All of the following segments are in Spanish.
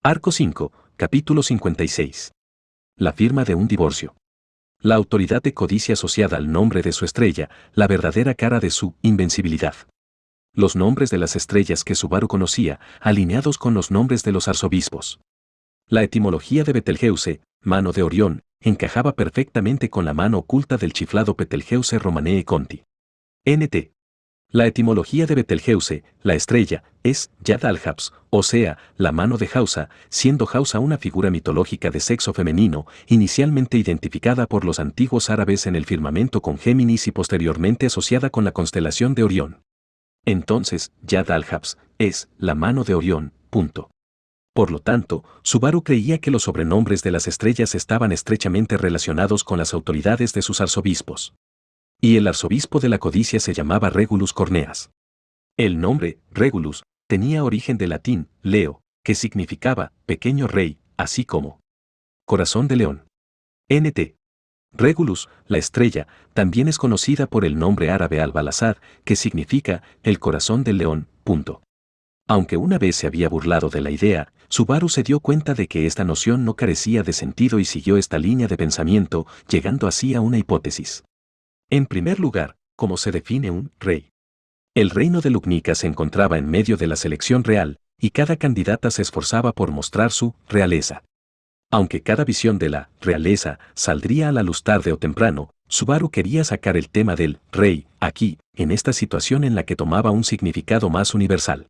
Arco 5, capítulo 56. La firma de un divorcio. La autoridad de codicia asociada al nombre de su estrella, la verdadera cara de su invencibilidad. Los nombres de las estrellas que Subaru conocía, alineados con los nombres de los arzobispos. La etimología de Betelgeuse, mano de Orión, encajaba perfectamente con la mano oculta del chiflado Betelgeuse Romanee Conti. Nt. La etimología de Betelgeuse, la estrella, es Yad al-Habs, o sea, la mano de Hausa, siendo Hausa una figura mitológica de sexo femenino, inicialmente identificada por los antiguos árabes en el firmamento con Géminis y posteriormente asociada con la constelación de Orión. Entonces, Yad al-Habs es la mano de Orión, punto. Por lo tanto, Subaru creía que los sobrenombres de las estrellas estaban estrechamente relacionados con las autoridades de sus arzobispos. Y el arzobispo de la codicia se llamaba Regulus Corneas. El nombre, Regulus, tenía origen de latín, leo, que significaba pequeño rey, así como corazón de león. Nt. Regulus, la estrella, también es conocida por el nombre árabe al-Balasad, que significa el corazón del león, punto. Aunque una vez se había burlado de la idea, Subaru se dio cuenta de que esta noción no carecía de sentido y siguió esta línea de pensamiento, llegando así a una hipótesis. En primer lugar, ¿cómo se define un rey? El reino de Lugnica se encontraba en medio de la selección real, y cada candidata se esforzaba por mostrar su realeza. Aunque cada visión de la realeza saldría a la luz tarde o temprano, Subaru quería sacar el tema del rey, aquí, en esta situación en la que tomaba un significado más universal.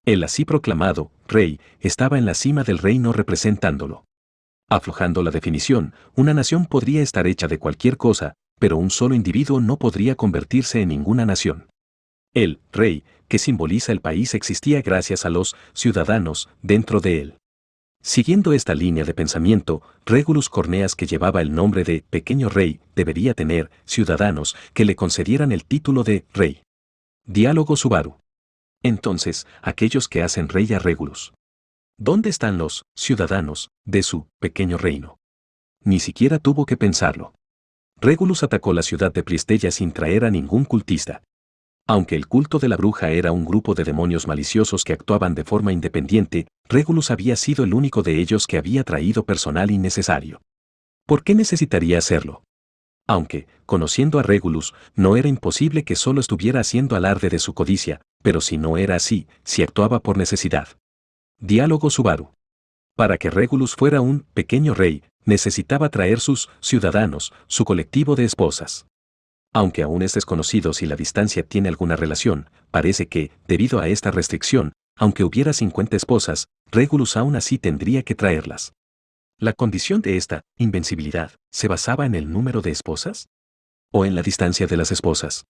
El así proclamado rey estaba en la cima del reino representándolo. Aflojando la definición, una nación podría estar hecha de cualquier cosa, pero un solo individuo no podría convertirse en ninguna nación. El rey, que simboliza el país, existía gracias a los ciudadanos dentro de él. Siguiendo esta línea de pensamiento, Regulus Corneas, que llevaba el nombre de pequeño rey, debería tener ciudadanos que le concedieran el título de rey. Diálogo Subaru. Entonces, aquellos que hacen rey a Regulus. ¿Dónde están los ciudadanos de su pequeño reino? Ni siquiera tuvo que pensarlo. Regulus atacó la ciudad de Pristella sin traer a ningún cultista. Aunque el culto de la bruja era un grupo de demonios maliciosos que actuaban de forma independiente, Regulus había sido el único de ellos que había traído personal innecesario. ¿Por qué necesitaría hacerlo? Aunque, conociendo a Regulus, no era imposible que solo estuviera haciendo alarde de su codicia, pero si no era así, si actuaba por necesidad. Diálogo Subaru. Para que Regulus fuera un pequeño rey, necesitaba traer sus ciudadanos, su colectivo de esposas. Aunque aún es desconocido si la distancia tiene alguna relación, parece que, debido a esta restricción, aunque hubiera 50 esposas, Regulus aún así tendría que traerlas. ¿La condición de esta invencibilidad se basaba en el número de esposas? ¿O en la distancia de las esposas?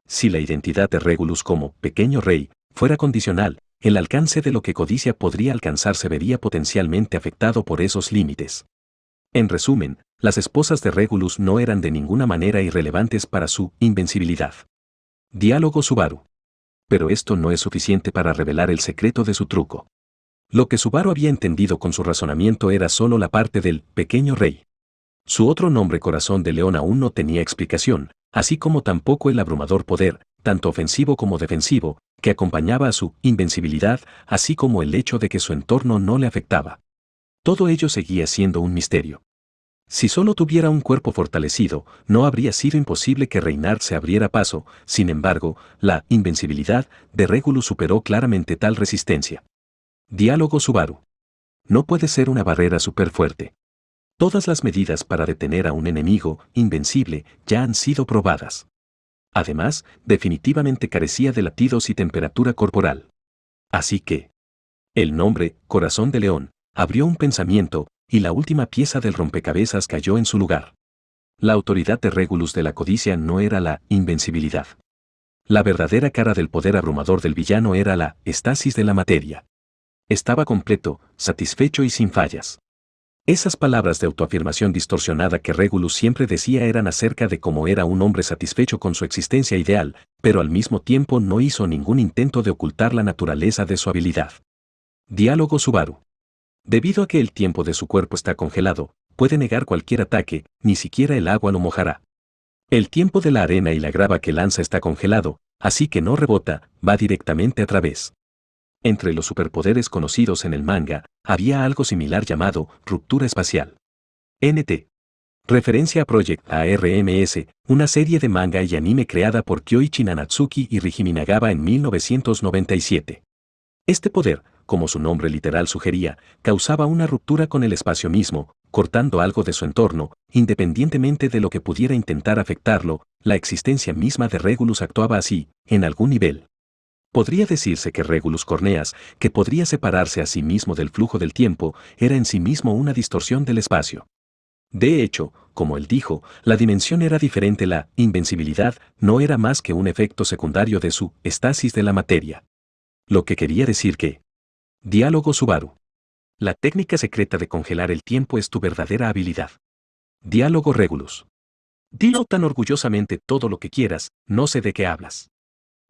Si la identidad de Regulus como pequeño rey fuera condicional, el alcance de lo que codicia podría alcanzar se vería potencialmente afectado por esos límites. En resumen, las esposas de Regulus no eran de ninguna manera irrelevantes para su invencibilidad. Diálogo Subaru. Pero esto no es suficiente para revelar el secreto de su truco. Lo que Subaru había entendido con su razonamiento era solo la parte del pequeño rey. Su otro nombre, corazón de león, aún no tenía explicación, así como tampoco el abrumador poder, tanto ofensivo como defensivo, que acompañaba a su invencibilidad, así como el hecho de que su entorno no le afectaba. Todo ello seguía siendo un misterio. Si solo tuviera un cuerpo fortalecido, no habría sido imposible que reinar se abriera paso. Sin embargo, la invencibilidad de Regulus superó claramente tal resistencia. Diálogo Subaru. No puede ser una barrera súper fuerte. Todas las medidas para detener a un enemigo invencible ya han sido probadas. Además, definitivamente carecía de latidos y temperatura corporal. Así que, el nombre, corazón de león, abrió un pensamiento, y la última pieza del rompecabezas cayó en su lugar. La autoridad de Regulus de la codicia no era la invencibilidad. La verdadera cara del poder abrumador del villano era la estasis de la materia. Estaba completo, satisfecho y sin fallas. Esas palabras de autoafirmación distorsionada que Regulus siempre decía eran acerca de cómo era un hombre satisfecho con su existencia ideal, pero al mismo tiempo no hizo ningún intento de ocultar la naturaleza de su habilidad. Diálogo Subaru. Debido a que el tiempo de su cuerpo está congelado, puede negar cualquier ataque, ni siquiera el agua lo mojará. El tiempo de la arena y la grava que lanza está congelado, así que no rebota, va directamente a través. Entre los superpoderes conocidos en el manga, había algo similar llamado ruptura espacial. NT. Referencia a Project ARMS, una serie de manga y anime creada por Kyoichi Nanatsuki y Rihime Nagawa en 1997. Este poder, como su nombre literal sugería, causaba una ruptura con el espacio mismo, cortando algo de su entorno, independientemente de lo que pudiera intentar afectarlo. La existencia misma de Regulus actuaba así, en algún nivel. Podría decirse que Regulus Corneas, que podría separarse a sí mismo del flujo del tiempo, era en sí mismo una distorsión del espacio. De hecho, como él dijo, la dimensión era diferente. La invencibilidad no era más que un efecto secundario de su estasis de la materia. Lo que quería decir que... Diálogo Subaru. La técnica secreta de congelar el tiempo es tu verdadera habilidad. Diálogo Regulus. Dilo tan orgullosamente todo lo que quieras, no sé de qué hablas.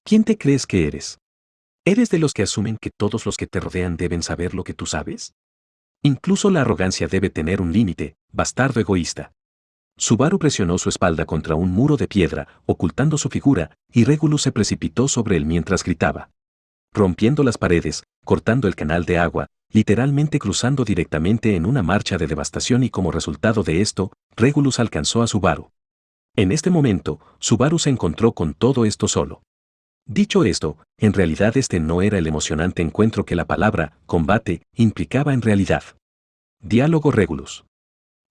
¿Quién te crees que eres? ¿Eres de los que asumen que todos los que te rodean deben saber lo que tú sabes? Incluso la arrogancia debe tener un límite, bastardo egoísta. Subaru presionó su espalda contra un muro de piedra, ocultando su figura, y Regulus se precipitó sobre él mientras gritaba. Rompiendo las paredes, cortando el canal de agua, literalmente cruzando directamente en una marcha de devastación, y como resultado de esto, Regulus alcanzó a Subaru. En este momento, Subaru se encontró con todo esto solo. Dicho esto, en realidad este no era el emocionante encuentro que la palabra combate implicaba en realidad. Diálogo Regulus.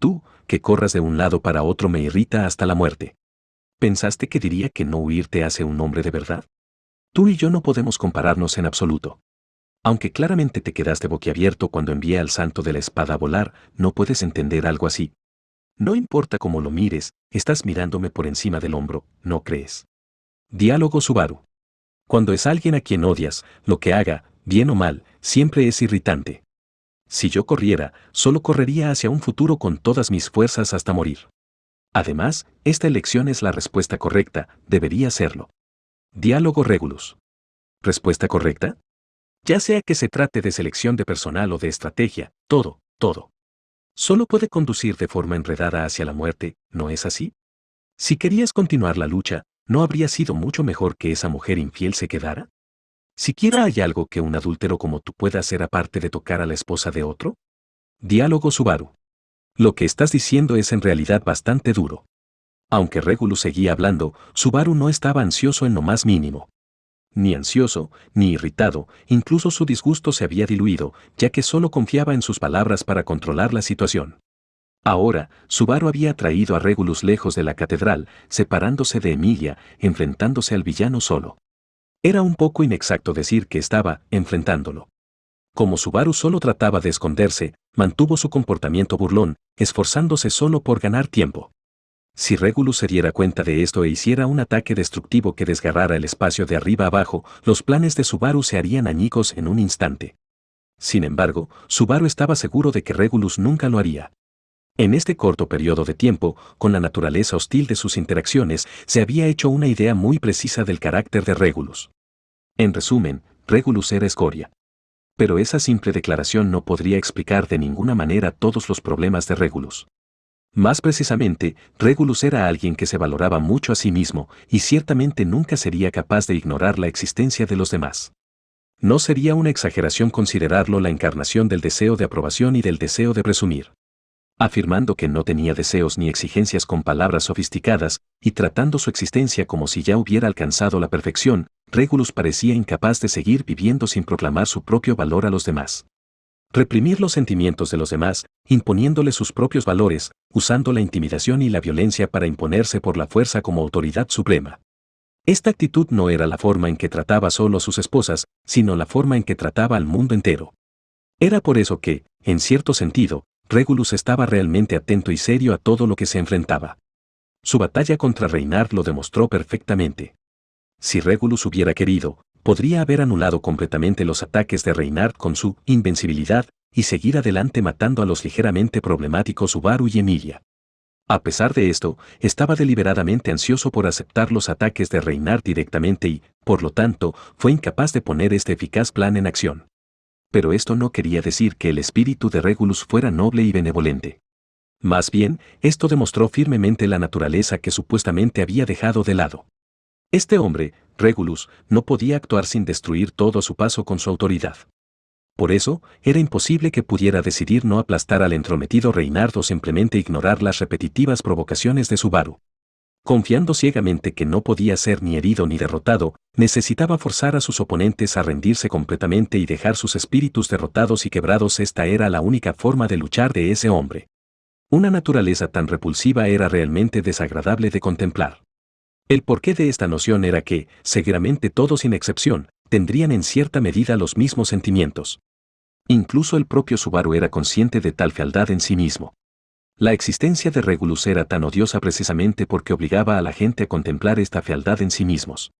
Tú, que corras de un lado para otro, me irrita hasta la muerte. ¿Pensaste que diría que no huir te hace un hombre de verdad? Tú y yo no podemos compararnos en absoluto. Aunque claramente te quedaste boquiabierto cuando envié al santo de la espada a volar, no puedes entender algo así. No importa cómo lo mires, estás mirándome por encima del hombro, ¿no crees? Diálogo Subaru. Cuando es alguien a quien odias, lo que haga, bien o mal, siempre es irritante. Si yo corriera, solo correría hacia un futuro con todas mis fuerzas hasta morir. Además, esta elección es la respuesta correcta, debería serlo. Diálogo Regulus. ¿Respuesta correcta? Ya sea que se trate de selección de personal o de estrategia, todo. Solo puede conducir de forma enredada hacia la muerte, ¿no es así? Si querías continuar la lucha, ¿no habría sido mucho mejor que esa mujer infiel se quedara? ¿Siquiera hay algo que un adúltero como tú pueda hacer aparte de tocar a la esposa de otro? Diálogo Subaru. Lo que estás diciendo es en realidad bastante duro. Aunque Regulus seguía hablando, Subaru no estaba ansioso en lo más mínimo. Ni ansioso, ni irritado, incluso su disgusto se había diluido, ya que solo confiaba en sus palabras para controlar la situación. Ahora, Subaru había traído a Regulus lejos de la catedral, separándose de Emilia, enfrentándose al villano solo. Era un poco inexacto decir que estaba enfrentándolo. Como Subaru solo trataba de esconderse, mantuvo su comportamiento burlón, esforzándose solo por ganar tiempo. Si Regulus se diera cuenta de esto e hiciera un ataque destructivo que desgarrara el espacio de arriba abajo, los planes de Subaru se harían añicos en un instante. Sin embargo, Subaru estaba seguro de que Regulus nunca lo haría. En este corto periodo de tiempo, con la naturaleza hostil de sus interacciones, se había hecho una idea muy precisa del carácter de Regulus. En resumen, Regulus era escoria. Pero esa simple declaración no podría explicar de ninguna manera todos los problemas de Regulus. Más precisamente, Regulus era alguien que se valoraba mucho a sí mismo, y ciertamente nunca sería capaz de ignorar la existencia de los demás. No sería una exageración considerarlo la encarnación del deseo de aprobación y del deseo de presumir. Afirmando que no tenía deseos ni exigencias con palabras sofisticadas, y tratando su existencia como si ya hubiera alcanzado la perfección, Regulus parecía incapaz de seguir viviendo sin proclamar su propio valor a los demás. Reprimir los sentimientos de los demás, imponiéndole sus propios valores, usando la intimidación y la violencia para imponerse por la fuerza como autoridad suprema. Esta actitud no era la forma en que trataba solo a sus esposas, sino la forma en que trataba al mundo entero. Era por eso que, en cierto sentido, Regulus estaba realmente atento y serio a todo lo que se enfrentaba. Su batalla contra Reynard lo demostró perfectamente. Si Regulus hubiera querido, podría haber anulado completamente los ataques de Reynard con su invencibilidad y seguir adelante matando a los ligeramente problemáticos Subaru y Emilia. A pesar de esto, estaba deliberadamente ansioso por aceptar los ataques de Reynard directamente y, por lo tanto, fue incapaz de poner este eficaz plan en acción. Pero esto no quería decir que el espíritu de Regulus fuera noble y benevolente. Más bien, esto demostró firmemente la naturaleza que supuestamente había dejado de lado. Este hombre, Regulus, no podía actuar sin destruir todo a su paso con su autoridad. Por eso, era imposible que pudiera decidir no aplastar al entrometido Reynard o simplemente ignorar las repetitivas provocaciones de Subaru. Confiando ciegamente que no podía ser ni herido ni derrotado, necesitaba forzar a sus oponentes a rendirse completamente y dejar sus espíritus derrotados y quebrados. Esta era la única forma de luchar de ese hombre. Una naturaleza tan repulsiva era realmente desagradable de contemplar. El porqué de esta noción era que, seguramente todos sin excepción, tendrían en cierta medida los mismos sentimientos. Incluso el propio Subaru era consciente de tal fealdad en sí mismo. La existencia de Regulus era tan odiosa precisamente porque obligaba a la gente a contemplar esta fealdad en sí mismos.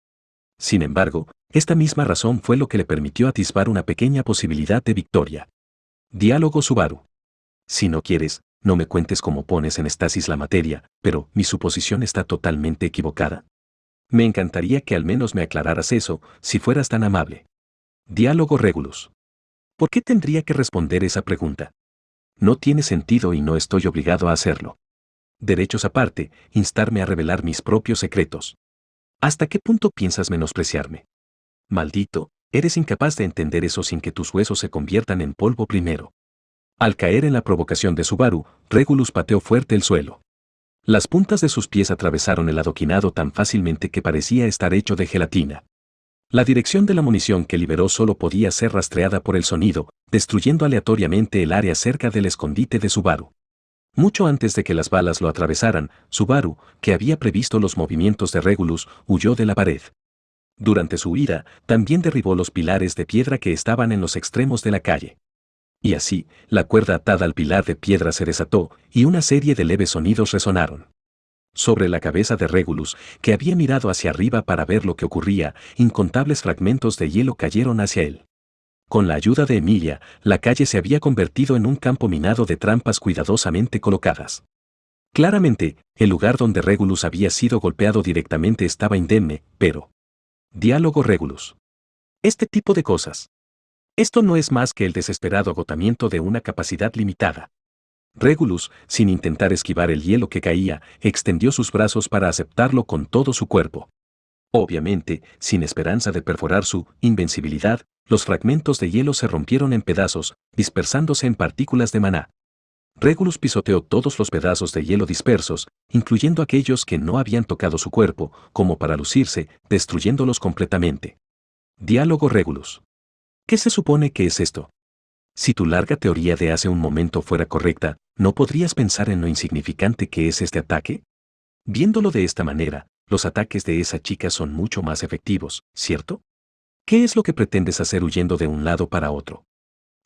Sin embargo, esta misma razón fue lo que le permitió atisbar una pequeña posibilidad de victoria. Diálogo Subaru. Si no quieres, no me cuentes cómo pones en estasis la materia, pero mi suposición está totalmente equivocada. Me encantaría que al menos me aclararas eso, si fueras tan amable. Diálogo Regulus. ¿Por qué tendría que responder esa pregunta? No tiene sentido y no estoy obligado a hacerlo. Derechos aparte, instarme a revelar mis propios secretos. ¿Hasta qué punto piensas menospreciarme? Maldito, eres incapaz de entender eso sin que tus huesos se conviertan en polvo primero. Al caer en la provocación de Subaru, Regulus pateó fuerte el suelo. Las puntas de sus pies atravesaron el adoquinado tan fácilmente que parecía estar hecho de gelatina. La dirección de la munición que liberó solo podía ser rastreada por el sonido, destruyendo aleatoriamente el área cerca del escondite de Subaru. Mucho antes de que las balas lo atravesaran, Subaru, que había previsto los movimientos de Regulus, huyó de la pared. Durante su huida, también derribó los pilares de piedra que estaban en los extremos de la calle. Y así, la cuerda atada al pilar de piedra se desató, y una serie de leves sonidos resonaron. Sobre la cabeza de Regulus, que había mirado hacia arriba para ver lo que ocurría, incontables fragmentos de hielo cayeron hacia él. Con la ayuda de Emilia, la calle se había convertido en un campo minado de trampas cuidadosamente colocadas. Claramente, el lugar donde Regulus había sido golpeado directamente estaba indemne, pero... Diálogo Regulus. Este tipo de cosas. Esto no es más que el desesperado agotamiento de una capacidad limitada. Regulus, sin intentar esquivar el hielo que caía, extendió sus brazos para aceptarlo con todo su cuerpo. Obviamente, sin esperanza de perforar su invencibilidad, los fragmentos de hielo se rompieron en pedazos, dispersándose en partículas de maná. Regulus pisoteó todos los pedazos de hielo dispersos, incluyendo aquellos que no habían tocado su cuerpo, como para lucirse, destruyéndolos completamente. Diálogo Regulus. ¿Qué se supone que es esto? Si tu larga teoría de hace un momento fuera correcta, ¿no podrías pensar en lo insignificante que es este ataque? Viéndolo de esta manera, los ataques de esa chica son mucho más efectivos, ¿cierto? ¿Qué es lo que pretendes hacer huyendo de un lado para otro?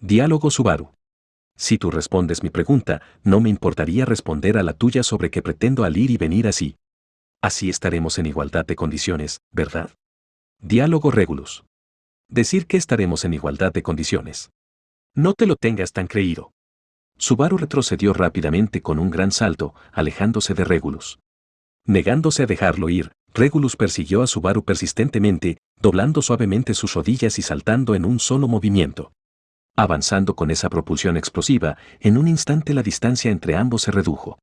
Diálogo Subaru. Si tú respondes mi pregunta, no me importaría responder a la tuya sobre qué pretendo al ir y venir así. Así estaremos en igualdad de condiciones, ¿verdad? Diálogo Regulus. Decir que estaremos en igualdad de condiciones. No te lo tengas tan creído. Subaru retrocedió rápidamente con un gran salto, alejándose de Regulus. Negándose a dejarlo ir, Regulus persiguió a Subaru persistentemente, doblando suavemente sus rodillas y saltando en un solo movimiento. Avanzando con esa propulsión explosiva, en un instante la distancia entre ambos se redujo.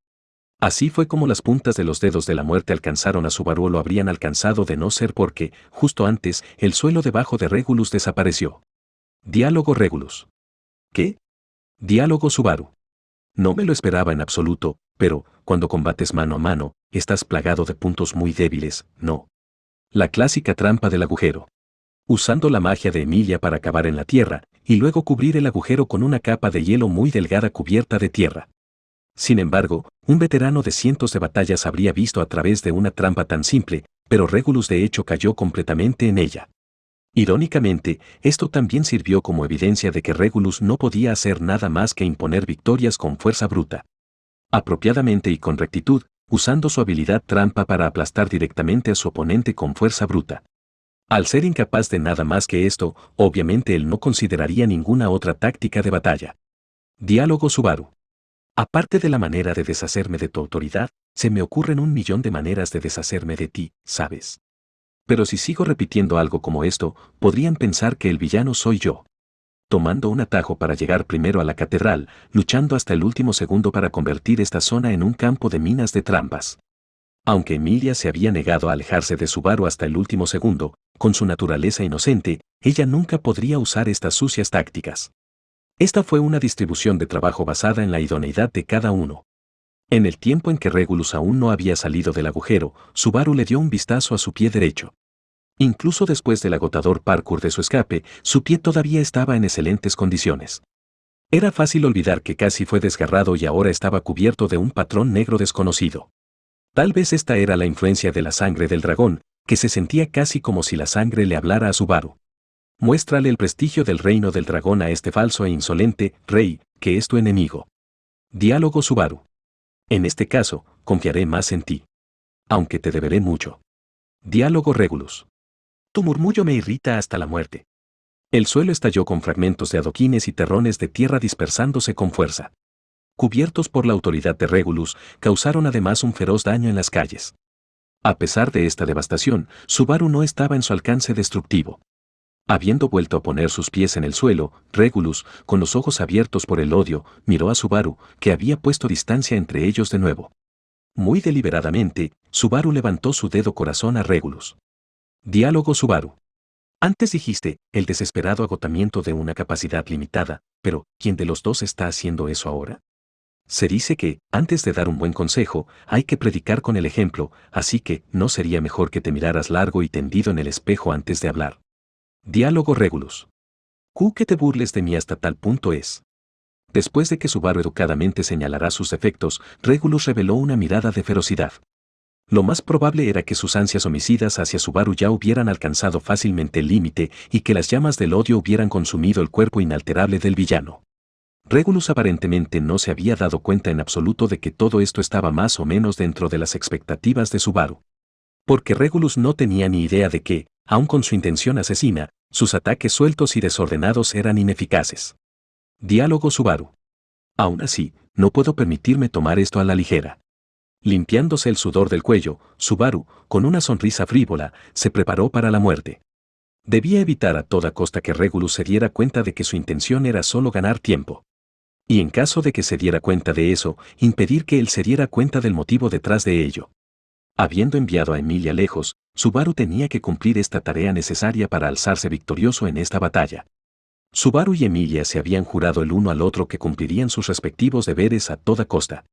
Así fue como las puntas de los dedos de la muerte alcanzaron a Subaru o lo habrían alcanzado de no ser porque, justo antes, el suelo debajo de Regulus desapareció. Diálogo Regulus. ¿Qué? Diálogo Subaru. No me lo esperaba en absoluto, pero, cuando combates mano a mano, estás plagado de puntos muy débiles, ¿no? La clásica trampa del agujero. Usando la magia de Emilia para cavar en la tierra, y luego cubrir el agujero con una capa de hielo muy delgada cubierta de tierra. Sin embargo, un veterano de cientos de batallas habría visto a través de una trampa tan simple, pero Regulus de hecho cayó completamente en ella. Irónicamente, esto también sirvió como evidencia de que Regulus no podía hacer nada más que imponer victorias con fuerza bruta. Apropiadamente y con rectitud, usando su habilidad trampa para aplastar directamente a su oponente con fuerza bruta. Al ser incapaz de nada más que esto, obviamente él no consideraría ninguna otra táctica de batalla. Diálogo Subaru. Aparte de la manera de deshacerme de tu autoridad, se me ocurren 1.000.000 de maneras de deshacerme de ti, ¿sabes? Pero si sigo repitiendo algo como esto, podrían pensar que el villano soy yo. Tomando un atajo para llegar primero a la catedral, luchando hasta el último segundo para convertir esta zona en un campo de minas de trampas. Aunque Emilia se había negado a alejarse de Subaru hasta el último segundo, con su naturaleza inocente, ella nunca podría usar estas sucias tácticas. Esta fue una distribución de trabajo basada en la idoneidad de cada uno. En el tiempo en que Regulus aún no había salido del agujero, Subaru le dio un vistazo a su pie derecho. Incluso después del agotador parkour de su escape, su pie todavía estaba en excelentes condiciones. Era fácil olvidar que casi fue desgarrado y ahora estaba cubierto de un patrón negro desconocido. Tal vez esta era la influencia de la sangre del dragón, que se sentía casi como si la sangre le hablara a Subaru. Muéstrale el prestigio del reino del dragón a este falso e insolente rey, que es tu enemigo. Diálogo Subaru. En este caso, confiaré más en ti. Aunque te deberé mucho. Diálogo Regulus. Tu murmullo me irrita hasta la muerte. El suelo estalló con fragmentos de adoquines y terrones de tierra dispersándose con fuerza. Cubiertos por la autoridad de Regulus, causaron además un feroz daño en las calles. A pesar de esta devastación, Subaru no estaba en su alcance destructivo. Habiendo vuelto a poner sus pies en el suelo, Regulus, con los ojos abiertos por el odio, miró a Subaru, que había puesto distancia entre ellos de nuevo. Muy deliberadamente, Subaru levantó su dedo corazón a Regulus. Diálogo Subaru. Antes dijiste, el desesperado agotamiento de una capacidad limitada, pero ¿quién de los dos está haciendo eso ahora? Se dice que, antes de dar un buen consejo, hay que predicar con el ejemplo, así que, ¿no sería mejor que te miraras largo y tendido en el espejo antes de hablar? Diálogo Regulus. Que te burles de mí hasta tal punto es. Después de que Subaru educadamente señalara sus defectos, Regulus reveló una mirada de ferocidad. Lo más probable era que sus ansias homicidas hacia Subaru ya hubieran alcanzado fácilmente el límite y que las llamas del odio hubieran consumido el cuerpo inalterable del villano. Regulus aparentemente no se había dado cuenta en absoluto de que todo esto estaba más o menos dentro de las expectativas de Subaru. Porque Regulus no tenía ni idea de que, aun con su intención asesina, sus ataques sueltos y desordenados eran ineficaces. Diálogo Subaru. Aún así, no puedo permitirme tomar esto a la ligera. Limpiándose el sudor del cuello, Subaru, con una sonrisa frívola, se preparó para la muerte. Debía evitar a toda costa que Regulus se diera cuenta de que su intención era solo ganar tiempo. Y en caso de que se diera cuenta de eso, impedir que él se diera cuenta del motivo detrás de ello. Habiendo enviado a Emilia lejos, Subaru tenía que cumplir esta tarea necesaria para alzarse victorioso en esta batalla. Subaru y Emilia se habían jurado el uno al otro que cumplirían sus respectivos deberes a toda costa.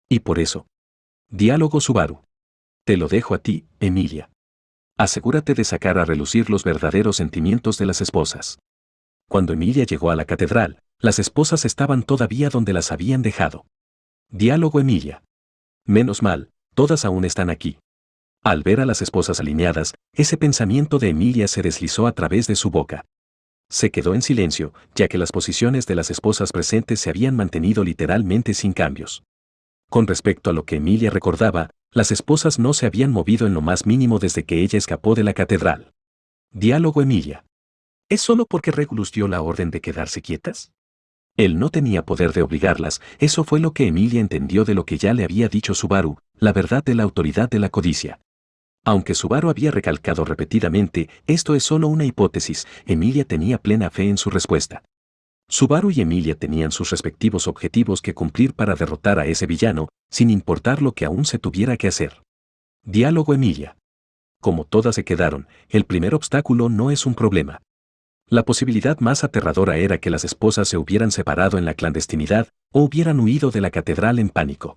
Y por eso. Diálogo Subaru. Te lo dejo a ti, Emilia. Asegúrate de sacar a relucir los verdaderos sentimientos de las esposas. Cuando Emilia llegó a la catedral, las esposas estaban todavía donde las habían dejado. Diálogo Emilia. Menos mal, todas aún están aquí. Al ver a las esposas alineadas, ese pensamiento de Emilia se deslizó a través de su boca. Se quedó en silencio, ya que las posiciones de las esposas presentes se habían mantenido literalmente sin cambios. Con respecto a lo que Emilia recordaba, las esposas no se habían movido en lo más mínimo desde que ella escapó de la catedral. Diálogo Emilia. ¿Es solo porque Regulus dio la orden de quedarse quietas? Él no tenía poder de obligarlas, eso fue lo que Emilia entendió de lo que ya le había dicho Subaru, la verdad de la autoridad de la codicia. Aunque Subaru había recalcado repetidamente, esto es solo una hipótesis, Emilia tenía plena fe en su respuesta. Subaru y Emilia tenían sus respectivos objetivos que cumplir para derrotar a ese villano, sin importar lo que aún se tuviera que hacer. Diálogo Emilia. Como todas se quedaron, el primer obstáculo no es un problema. La posibilidad más aterradora era que las esposas se hubieran separado en la clandestinidad o hubieran huido de la catedral en pánico.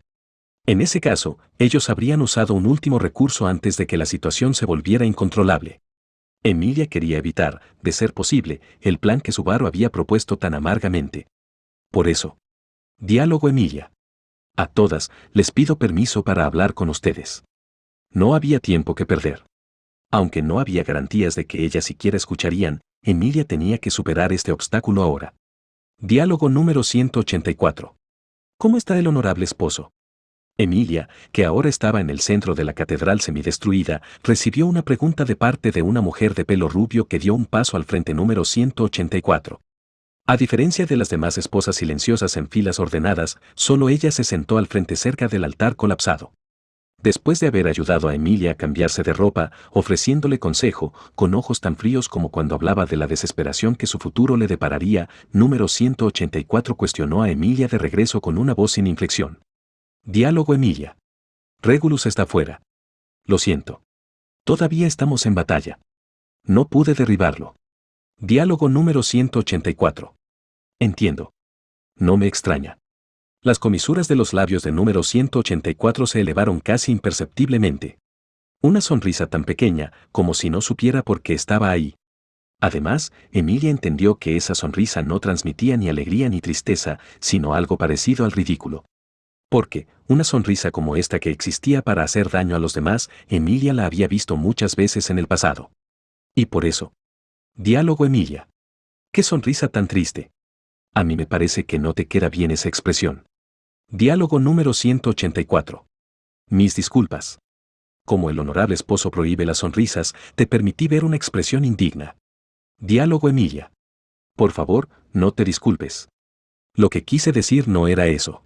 En ese caso, ellos habrían usado un último recurso antes de que la situación se volviera incontrolable. Emilia quería evitar, de ser posible, el plan que Subaru había propuesto tan amargamente. Por eso. Diálogo Emilia. A todas, les pido permiso para hablar con ustedes. No había tiempo que perder. Aunque no había garantías de que ellas siquiera escucharían, Emilia tenía que superar este obstáculo ahora. Diálogo número 184. ¿Cómo está el honorable esposo? Emilia, que ahora estaba en el centro de la catedral semidestruida, recibió una pregunta de parte de una mujer de pelo rubio que dio un paso al frente número 184. A diferencia de las demás esposas silenciosas en filas ordenadas, solo ella se sentó al frente cerca del altar colapsado. Después de haber ayudado a Emilia a cambiarse de ropa, ofreciéndole consejo, con ojos tan fríos como cuando hablaba de la desesperación que su futuro le depararía, número 184 cuestionó a Emilia de regreso con una voz sin inflexión. Diálogo Emilia. Regulus está fuera. Lo siento. Todavía estamos en batalla. No pude derribarlo. Diálogo número 184. Entiendo. No me extraña. Las comisuras de los labios de número 184 se elevaron casi imperceptiblemente. Una sonrisa tan pequeña, como si no supiera por qué estaba ahí. Además, Emilia entendió que esa sonrisa no transmitía ni alegría ni tristeza, sino algo parecido al ridículo. Porque, una sonrisa como esta que existía para hacer daño a los demás, Emilia la había visto muchas veces en el pasado. Y por eso. Diálogo Emilia. ¡Qué sonrisa tan triste! A mí me parece que no te queda bien esa expresión. Diálogo número 184. Mis disculpas. Como el honorable esposo prohíbe las sonrisas, te permití ver una expresión indigna. Diálogo Emilia. Por favor, no te disculpes. Lo que quise decir no era eso.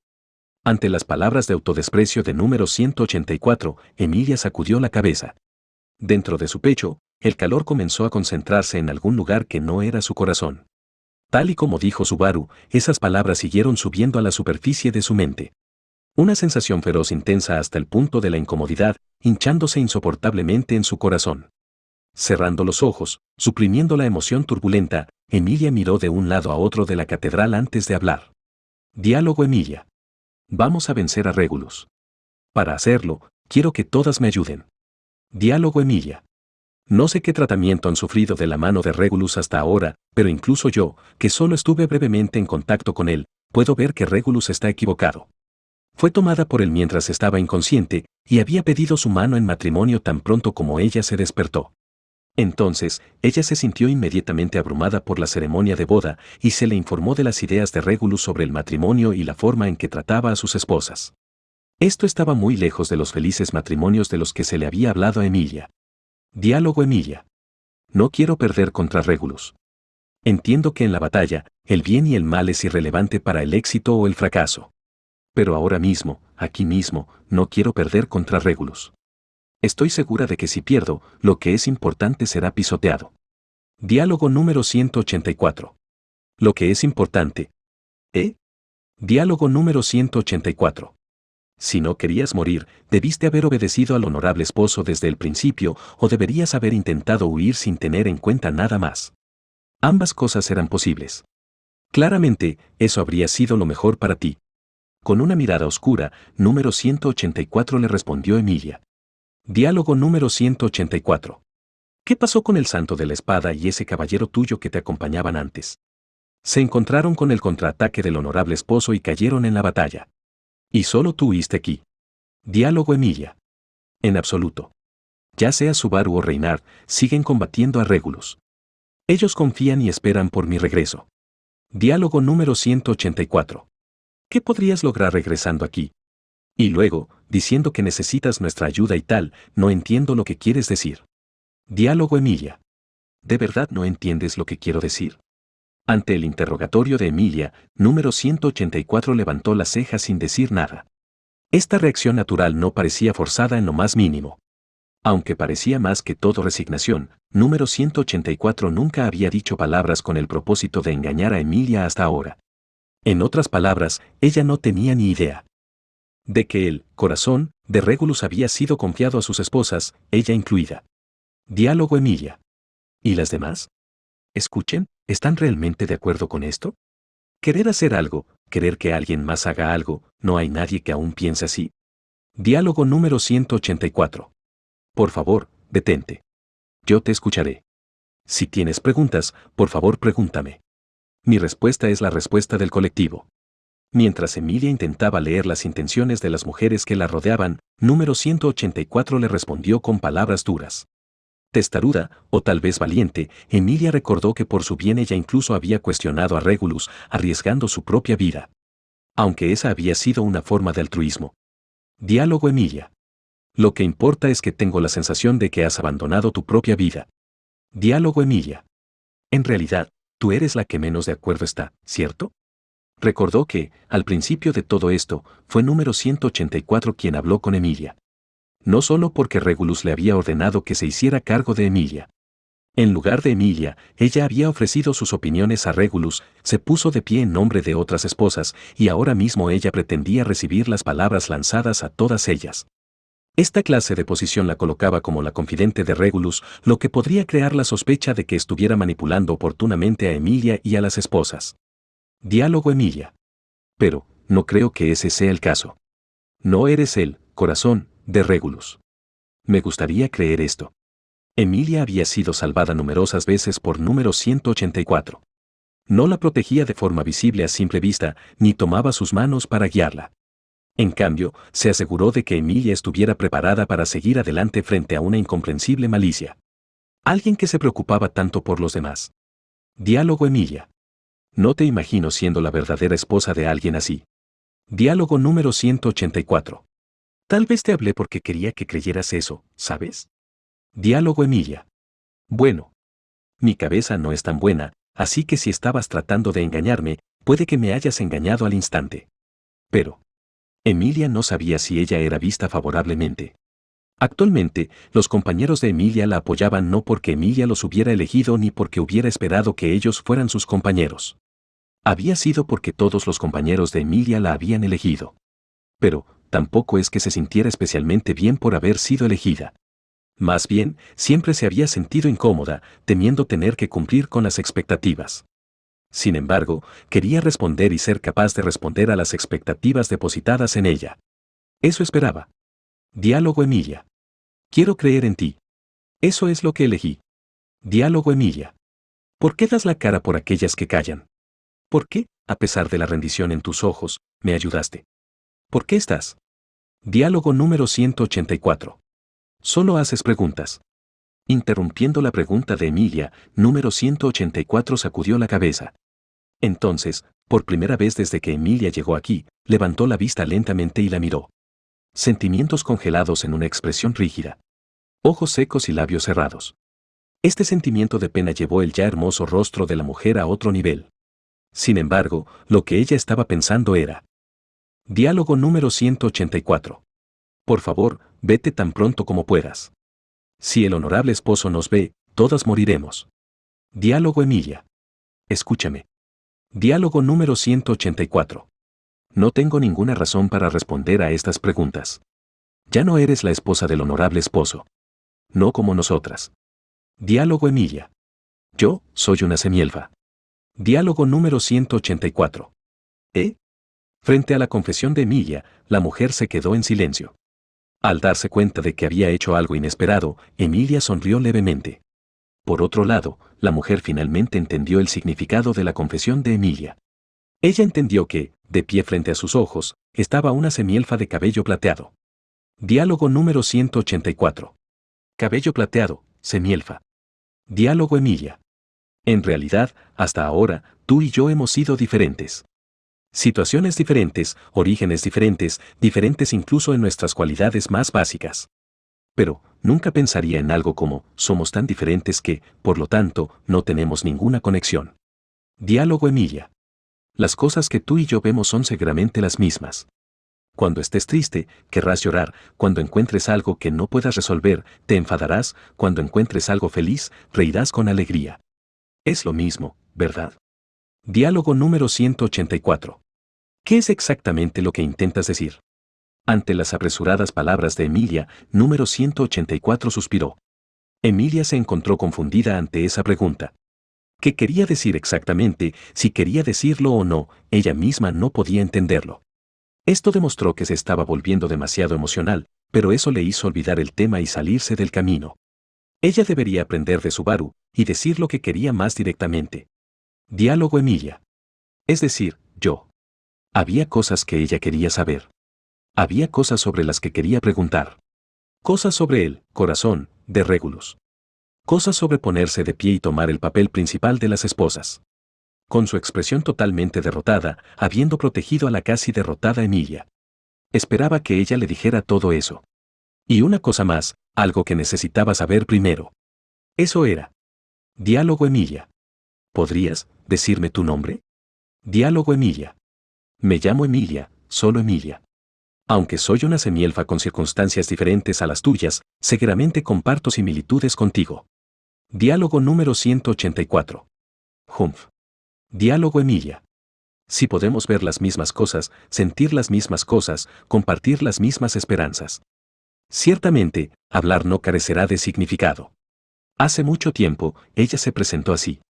Ante las palabras de autodesprecio de número 184, Emilia sacudió la cabeza. Dentro de su pecho, el calor comenzó a concentrarse en algún lugar que no era su corazón. Tal y como dijo Subaru, esas palabras siguieron subiendo a la superficie de su mente. Una sensación feroz intensa hasta el punto de la incomodidad, hinchándose insoportablemente en su corazón. Cerrando los ojos, suprimiendo la emoción turbulenta, Emilia miró de un lado a otro de la catedral antes de hablar. Diálogo Emilia. Vamos a vencer a Regulus. Para hacerlo, quiero que todas me ayuden. Diálogo Emilia. No sé qué tratamiento han sufrido de la mano de Regulus hasta ahora, pero incluso yo, que solo estuve brevemente en contacto con él, puedo ver que Regulus está equivocado. Fue tomada por él mientras estaba inconsciente, y había pedido su mano en matrimonio tan pronto como ella se despertó. Entonces, ella se sintió inmediatamente abrumada por la ceremonia de boda, y se le informó de las ideas de Regulus sobre el matrimonio y la forma en que trataba a sus esposas. Esto estaba muy lejos de los felices matrimonios de los que se le había hablado a Emilia. Diálogo Emilia. No quiero perder contra Regulus. Entiendo que en la batalla, el bien y el mal es irrelevante para el éxito o el fracaso. Pero ahora mismo, aquí mismo, no quiero perder contra Regulus. Estoy segura de que si pierdo, lo que es importante será pisoteado. Diálogo número 184. Lo que es importante. ¿Eh? Diálogo número 184. Si no querías morir, debiste haber obedecido al honorable esposo desde el principio, o deberías haber intentado huir sin tener en cuenta nada más. Ambas cosas eran posibles. Claramente, eso habría sido lo mejor para ti. Con una mirada oscura, número 184 le respondió Emilia. Diálogo número 184. ¿Qué pasó con el santo de la espada y ese caballero tuyo que te acompañaban antes? Se encontraron con el contraataque del honorable esposo y cayeron en la batalla. Y solo tú huiste aquí. Diálogo Emilia. En absoluto. Ya sea Subaru o Reynard, siguen combatiendo a Regulus. Ellos confían y esperan por mi regreso. Diálogo número 184. ¿Qué podrías lograr regresando aquí? Y luego, diciendo que necesitas nuestra ayuda y tal, no entiendo lo que quieres decir. Diálogo Emilia. ¿De verdad no entiendes lo que quiero decir? Ante el interrogatorio de Emilia, número 184 levantó las cejas sin decir nada. Esta reacción natural no parecía forzada en lo más mínimo. Aunque parecía más que todo resignación, número 184 nunca había dicho palabras con el propósito de engañar a Emilia hasta ahora. En otras palabras, ella no tenía ni idea de que el corazón de Regulus había sido confiado a sus esposas, ella incluida. Diálogo Emilia. ¿Y las demás? Escuchen, ¿están realmente de acuerdo con esto? Querer hacer algo, querer que alguien más haga algo, ¿no hay nadie que aún piense así? Diálogo número 184. Por favor, detente. Yo te escucharé. Si tienes preguntas, por favor pregúntame. Mi respuesta es la respuesta del colectivo. Mientras Emilia intentaba leer las intenciones de las mujeres que la rodeaban, número 184 le respondió con palabras duras. Testaruda, o tal vez valiente, Emilia recordó que por su bien ella incluso había cuestionado a Regulus, arriesgando su propia vida. Aunque esa había sido una forma de altruismo. Diálogo Emilia. Lo que importa es que tengo la sensación de que has abandonado tu propia vida. Diálogo Emilia. En realidad, tú eres la que menos de acuerdo está, ¿cierto? Recordó que, al principio de todo esto, fue número 184 quien habló con Emilia. No solo porque Regulus le había ordenado que se hiciera cargo de Emilia. En lugar de Emilia, ella había ofrecido sus opiniones a Regulus, se puso de pie en nombre de otras esposas, y ahora mismo ella pretendía recibir las palabras lanzadas a todas ellas. Esta clase de posición la colocaba como la confidente de Regulus, lo que podría crear la sospecha de que estuviera manipulando oportunamente a Emilia y a las esposas. Diálogo Emilia. Pero, no creo que ese sea el caso. No eres el corazón de Regulus. Me gustaría creer esto. Emilia había sido salvada numerosas veces por número 184. No la protegía de forma visible a simple vista, ni tomaba sus manos para guiarla. En cambio, se aseguró de que Emilia estuviera preparada para seguir adelante frente a una incomprensible malicia. Alguien que se preocupaba tanto por los demás. Diálogo Emilia. No te imagino siendo la verdadera esposa de alguien así. Diálogo número 184. Tal vez te hablé porque quería que creyeras eso, ¿sabes? Diálogo Emilia. Bueno. Mi cabeza no es tan buena, así que si estabas tratando de engañarme, puede que me hayas engañado al instante. Pero Emilia no sabía si ella era vista favorablemente. Actualmente, los compañeros de Emilia la apoyaban no porque Emilia los hubiera elegido ni porque hubiera esperado que ellos fueran sus compañeros. Había sido porque todos los compañeros de Emilia la habían elegido. Pero, tampoco es que se sintiera especialmente bien por haber sido elegida. Más bien, siempre se había sentido incómoda, temiendo tener que cumplir con las expectativas. Sin embargo, quería responder y ser capaz de responder a las expectativas depositadas en ella. Eso esperaba. Diálogo Emilia. Quiero creer en ti. Eso es lo que elegí. Diálogo Emilia. ¿Por qué das la cara por aquellas que callan? ¿Por qué, a pesar de la rendición en tus ojos, me ayudaste? ¿Por qué estás? Diálogo número 184. Solo haces preguntas. Interrumpiendo la pregunta de Emilia, número 184 sacudió la cabeza. Entonces, por primera vez desde que Emilia llegó aquí, levantó la vista lentamente y la miró. Sentimientos congelados en una expresión rígida. Ojos secos y labios cerrados. Este sentimiento de pena llevó el ya hermoso rostro de la mujer a otro nivel. Sin embargo, lo que ella estaba pensando era. Diálogo número 184. Por favor, vete tan pronto como puedas. Si el honorable esposo nos ve, todas moriremos. Diálogo Emilia. Escúchame. Diálogo número 184. No tengo ninguna razón para responder a estas preguntas. Ya no eres la esposa del honorable esposo. No como nosotras. Diálogo Emilia. Yo soy una semielfa. Diálogo número 184. Frente a la confesión de Emilia, la mujer se quedó en silencio. Al darse cuenta de que había hecho algo inesperado, Emilia sonrió levemente. Por otro lado, la mujer finalmente entendió el significado de la confesión de Emilia. Ella entendió que, de pie frente a sus ojos, estaba una semielfa de cabello plateado. Diálogo número 184. Cabello plateado, semielfa. Diálogo Emilia. En realidad, hasta ahora, tú y yo hemos sido diferentes. Situaciones diferentes, orígenes diferentes, diferentes incluso en nuestras cualidades más básicas. Pero, nunca pensaría en algo como, somos tan diferentes que, por lo tanto, no tenemos ninguna conexión. Diálogo Emilia. Las cosas que tú y yo vemos son seguramente las mismas. Cuando estés triste, querrás llorar, cuando encuentres algo que no puedas resolver, te enfadarás, cuando encuentres algo feliz, reirás con alegría. Es lo mismo, ¿verdad? Diálogo número 184. ¿Qué es exactamente lo que intentas decir? Ante las apresuradas palabras de Emilia, número 184 suspiró. Emilia se encontró confundida ante esa pregunta. ¿Qué quería decir exactamente? Si quería decirlo o no, ella misma no podía entenderlo. Esto demostró que se estaba volviendo demasiado emocional, pero eso le hizo olvidar el tema y salirse del camino. Ella debería aprender de Subaru y decir lo que quería más directamente. Diálogo Emilia. Es decir, yo. Había cosas que ella quería saber. Había cosas sobre las que quería preguntar. Cosas sobre el corazón de Regulus. Cosas sobre ponerse de pie y tomar el papel principal de las esposas. Con su expresión totalmente derrotada, habiendo protegido a la casi derrotada Emilia. Esperaba que ella le dijera todo eso. Y una cosa más, algo que necesitaba saber primero. Eso era. Diálogo Emilia. ¿Podrías decirme tu nombre? Diálogo Emilia. Me llamo Emilia, solo Emilia. Aunque soy una semielfa con circunstancias diferentes a las tuyas, seguramente comparto similitudes contigo. Diálogo número 184. Humph. Diálogo Emilia. Si podemos ver las mismas cosas, sentir las mismas cosas, compartir las mismas esperanzas. Ciertamente, hablar no carecerá de significado. Hace mucho tiempo, ella se presentó así.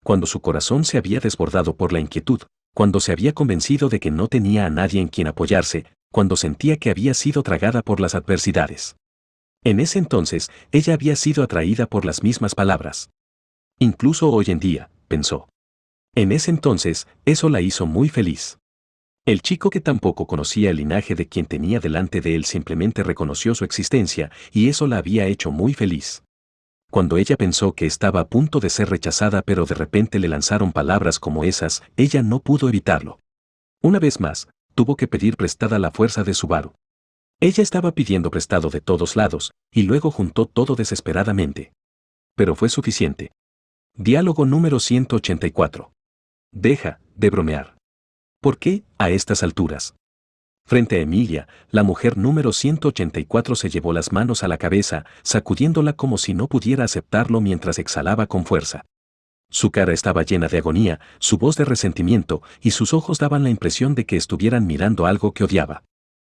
Cuando su corazón se había desbordado por la inquietud, cuando se había convencido de que no tenía a nadie en quien apoyarse, cuando sentía que había sido tragada por las adversidades. En ese entonces, ella había sido atraída por las mismas palabras. Incluso hoy en día, pensó. En ese entonces, eso la hizo muy feliz. El chico, que tampoco conocía el linaje de quien tenía delante de él, simplemente reconoció su existencia, y eso la había hecho muy feliz. Cuando ella pensó que estaba a punto de ser rechazada, pero de repente le lanzaron palabras como esas, ella no pudo evitarlo. Una vez más, tuvo que pedir prestada la fuerza de Subaru. Ella estaba pidiendo prestado de todos lados, y luego juntó todo desesperadamente. Pero fue suficiente. Diálogo número 184. Deja de bromear. ¿Por qué, a estas alturas? Frente a Emilia, la mujer número 184 se llevó las manos a la cabeza, sacudiéndola como si no pudiera aceptarlo mientras exhalaba con fuerza. Su cara estaba llena de agonía, su voz de resentimiento, y sus ojos daban la impresión de que estuvieran mirando algo que odiaba.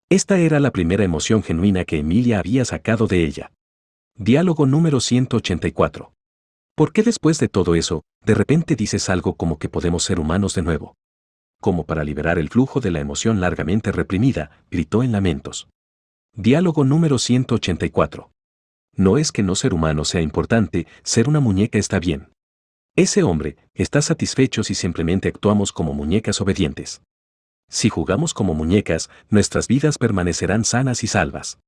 Esta era la primera emoción genuina que Emilia había sacado de ella. Diálogo número 184. ¿Por qué después de todo eso, de repente dices algo como que podemos ser humanos de nuevo? Como para liberar el flujo de la emoción largamente reprimida, gritó en lamentos. Diálogo número 184. No es que no ser humano sea importante, ser una muñeca está bien. Ese hombre está satisfecho si simplemente actuamos como muñecas obedientes. Si jugamos como muñecas, nuestras vidas permanecerán sanas y salvas.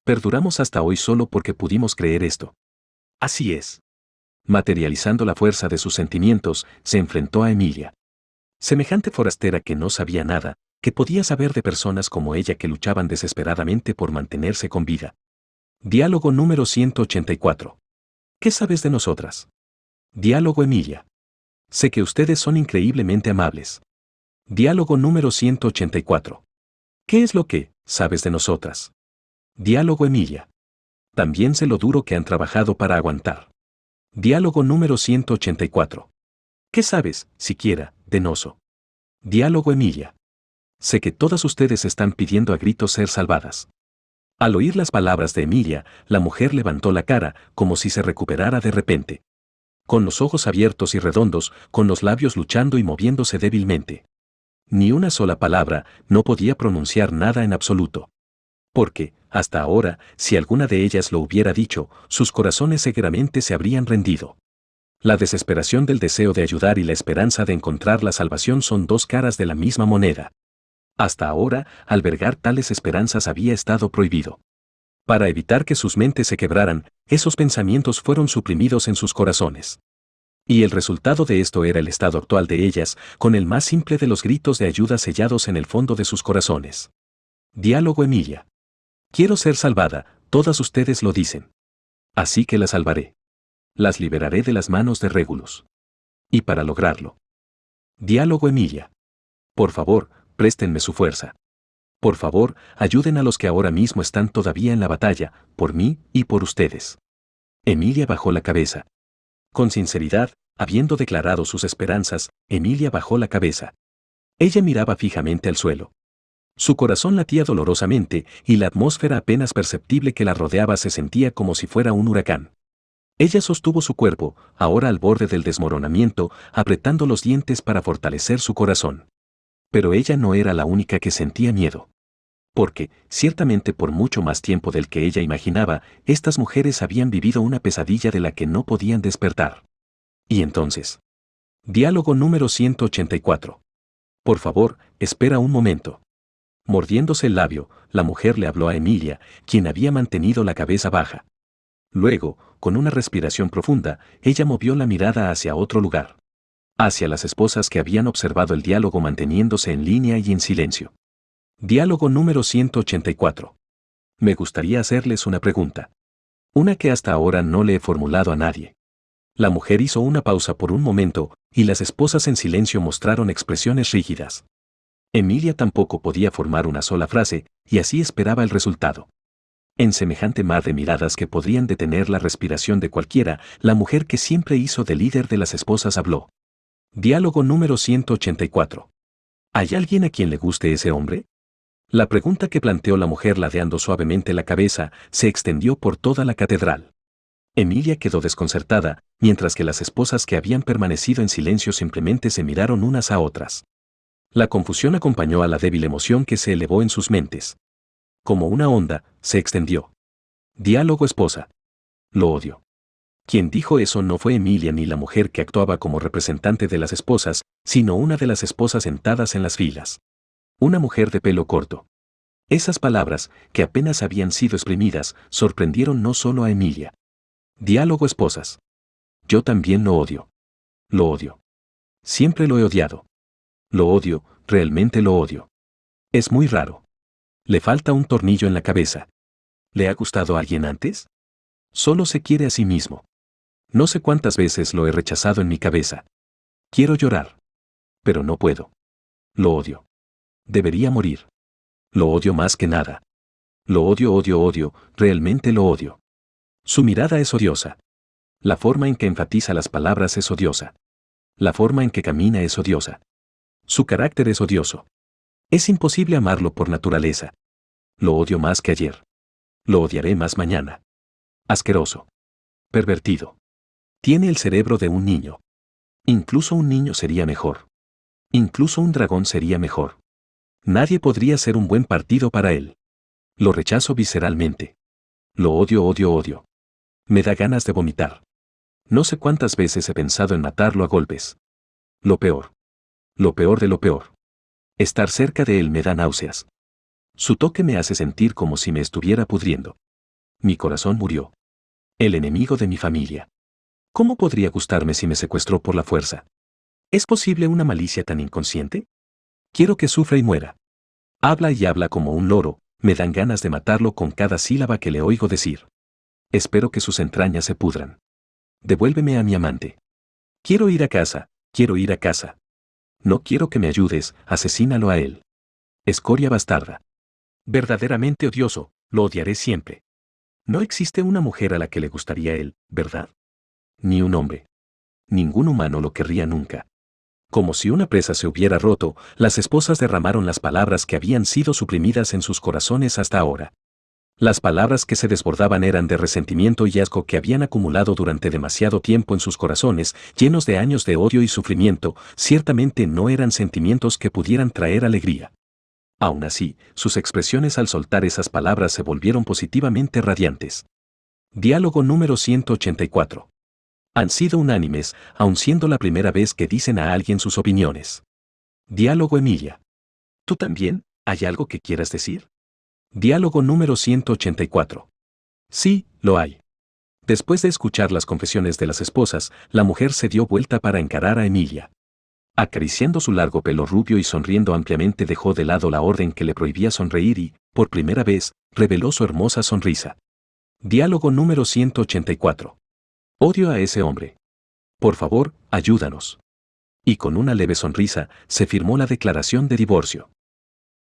Perduramos hasta hoy solo porque pudimos creer esto. Así es. Materializando la fuerza de sus sentimientos, se enfrentó a Emilia. Semejante forastera que no sabía nada, que podía saber de personas como ella que luchaban desesperadamente por mantenerse con vida. Diálogo número 184. ¿Qué sabes de nosotras? Diálogo Emilia. Sé que ustedes son increíblemente amables. Diálogo número 184. ¿Qué es lo que sabes de nosotras? Diálogo Emilia. También sé lo duro que han trabajado para aguantar. Diálogo número 184. ¿Qué sabes, siquiera, de Noso? Diálogo Emilia. Sé que todas ustedes están pidiendo a gritos ser salvadas. Al oír las palabras de Emilia, la mujer levantó la cara, como si se recuperara de repente. Con los ojos abiertos y redondos, con los labios luchando y moviéndose débilmente. Ni una sola palabra, no podía pronunciar nada en absoluto. Porque, hasta ahora, si alguna de ellas lo hubiera dicho, sus corazones seguramente se habrían rendido. La desesperación del deseo de ayudar y la esperanza de encontrar la salvación son dos caras de la misma moneda. Hasta ahora, albergar tales esperanzas había estado prohibido. Para evitar que sus mentes se quebraran, esos pensamientos fueron suprimidos en sus corazones. Y el resultado de esto era el estado actual de ellas, con el más simple de los gritos de ayuda sellados en el fondo de sus corazones. Diálogo Emilia. Quiero ser salvada, todas ustedes lo dicen. Así que las salvaré. Las liberaré de las manos de Regulus. Y para lograrlo. Diálogo Emilia. Por favor, préstenme su fuerza. Por favor, ayuden a los que ahora mismo están todavía en la batalla, por mí y por ustedes. Emilia bajó la cabeza. Con sinceridad, habiendo declarado sus esperanzas, Emilia bajó la cabeza. Ella miraba fijamente al suelo. Su corazón latía dolorosamente, y la atmósfera apenas perceptible que la rodeaba se sentía como si fuera un huracán. Ella sostuvo su cuerpo, ahora al borde del desmoronamiento, apretando los dientes para fortalecer su corazón. Pero ella no era la única que sentía miedo. Porque, ciertamente por mucho más tiempo del que ella imaginaba, estas mujeres habían vivido una pesadilla de la que no podían despertar. Y entonces. Diálogo número 184. Por favor, espera un momento. Mordiéndose el labio, la mujer le habló a Emilia, quien había mantenido la cabeza baja. Luego, con una respiración profunda, ella movió la mirada hacia otro lugar. Hacia las esposas que habían observado el diálogo manteniéndose en línea y en silencio. Diálogo número 184. Me gustaría hacerles una pregunta. Una que hasta ahora no le he formulado a nadie. La mujer hizo una pausa por un momento, y las esposas en silencio mostraron expresiones rígidas. Emilia tampoco podía formar una sola frase, y así esperaba el resultado. En semejante mar de miradas que podrían detener la respiración de cualquiera, la mujer que siempre hizo de líder de las esposas habló. Diálogo número 184. ¿Hay alguien a quien le guste ese hombre? La pregunta que planteó la mujer ladeando suavemente la cabeza se extendió por toda la catedral. Emilia quedó desconcertada, mientras que las esposas que habían permanecido en silencio simplemente se miraron unas a otras. La confusión acompañó a la débil emoción que se elevó en sus mentes. Como una onda, se extendió. Diálogo esposa. Lo odio. Quien dijo eso no fue Emilia ni la mujer que actuaba como representante de las esposas, sino una de las esposas sentadas en las filas. Una mujer de pelo corto. Esas palabras, que apenas habían sido exprimidas, sorprendieron no solo a Emilia. Diálogo esposas. Yo también lo odio. Lo odio. Siempre lo he odiado. Lo odio, realmente lo odio. Es muy raro. Le falta un tornillo en la cabeza. ¿Le ha gustado a alguien antes? Solo se quiere a sí mismo. No sé cuántas veces lo he rechazado en mi cabeza. Quiero llorar. Pero no puedo. Lo odio. Debería morir. Lo odio más que nada. Lo odio, odio, odio, realmente lo odio. Su mirada es odiosa. La forma en que enfatiza las palabras es odiosa. La forma en que camina es odiosa. Su carácter es odioso. Es imposible amarlo por naturaleza. Lo odio más que ayer. Lo odiaré más mañana. Asqueroso. Pervertido. Tiene el cerebro de un niño. Incluso un niño sería mejor. Incluso un dragón sería mejor. Nadie podría ser un buen partido para él. Lo rechazo visceralmente. Lo odio, odio, odio. Me da ganas de vomitar. No sé cuántas veces he pensado en matarlo a golpes. Lo peor. Lo peor de lo peor. Estar cerca de él me da náuseas. Su toque me hace sentir como si me estuviera pudriendo. Mi corazón murió. El enemigo de mi familia. ¿Cómo podría gustarme si me secuestró por la fuerza? ¿Es posible una malicia tan inconsciente? Quiero que sufra y muera. Habla y habla como un loro, me dan ganas de matarlo con cada sílaba que le oigo decir. Espero que sus entrañas se pudran. Devuélveme a mi amante. Quiero ir a casa, quiero ir a casa. No quiero que me ayudes, asesínalo a él. Escoria bastarda. Verdaderamente odioso, lo odiaré siempre. No existe una mujer a la que le gustaría él, ¿verdad? Ni un hombre. Ningún humano lo querría nunca. Como si una presa se hubiera roto, las esposas derramaron las palabras que habían sido suprimidas en sus corazones hasta ahora. Las palabras que se desbordaban eran de resentimiento y asco que habían acumulado durante demasiado tiempo en sus corazones, llenos de años de odio y sufrimiento, ciertamente no eran sentimientos que pudieran traer alegría. Aún así, sus expresiones al soltar esas palabras se volvieron positivamente radiantes. Diálogo número 184. Han sido unánimes, aun siendo la primera vez que dicen a alguien sus opiniones. Diálogo Emilia. ¿Tú también? ¿Hay algo que quieras decir? Diálogo número 184. Sí, lo hay. Después de escuchar las confesiones de las esposas, la mujer se dio vuelta para encarar a Emilia. Acariciando su largo pelo rubio y sonriendo ampliamente dejó de lado la orden que le prohibía sonreír y, por primera vez, reveló su hermosa sonrisa. Diálogo número 184. Odio a ese hombre. Por favor, ayúdanos. Y con una leve sonrisa, se firmó la declaración de divorcio.